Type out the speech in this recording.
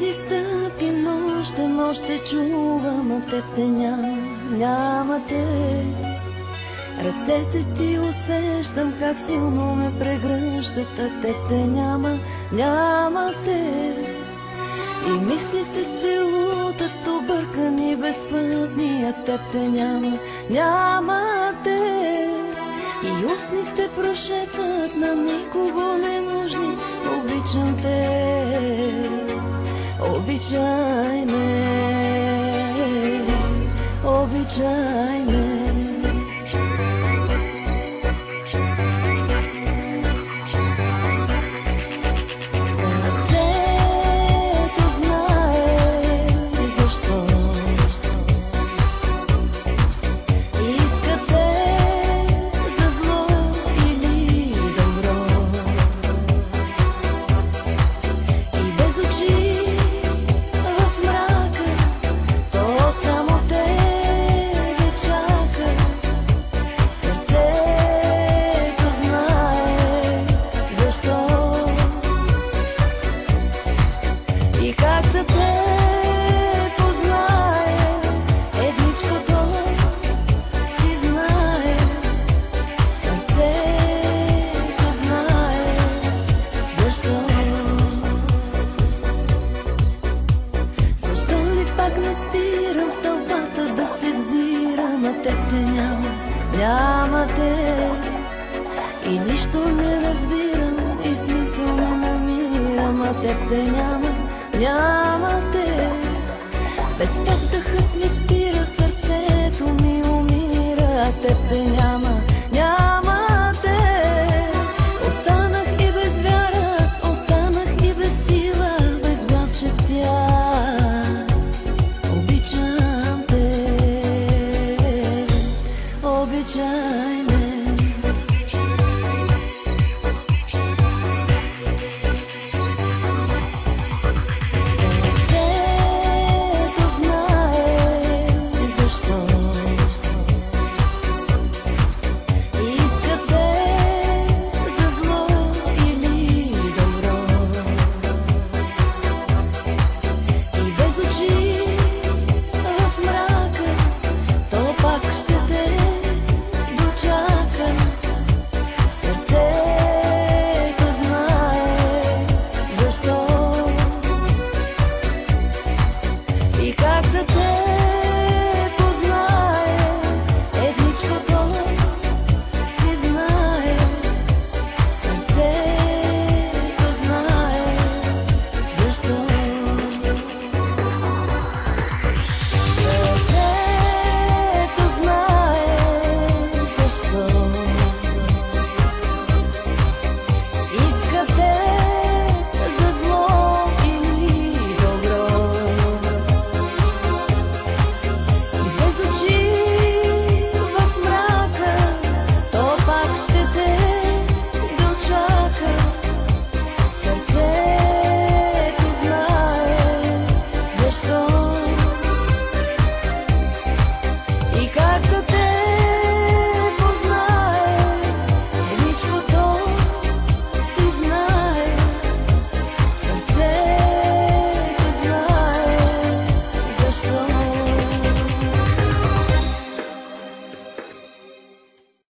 Песни, стъпки, нощем още чувам, а теб те няма, няма те. Ръцете ти усещам как силно ме прегръщат, а теб те няма, няма те. И мислите се лутат, объркани, безпътни, а теб те няма, няма те. И устните прошепват на никого ненужни: обичам те, обичай ме, обичай ме. Няма те и нищо не разбирам и смисъл не намирам, а теб те няма, няма те. Без теб дъхът ми спира, сърцето ми умира, а теб те няма, няма те. Останах и без вяра, останах и без сила, без глас шептя: обичам те, обичай ме. Сърцето знае защо искате за зло или добро. И без очи в мрака, то пак ще те дочака. Сърцето знае защо и как да те познае. Едничкото си знае, сърцето знае защо. Сърцето знае защо искате за зло или добро. И без очи в мрака, то пак ще те дочака. Сърцето знае защо и как да те познае. Едничкото си знае, сърцето знае защо.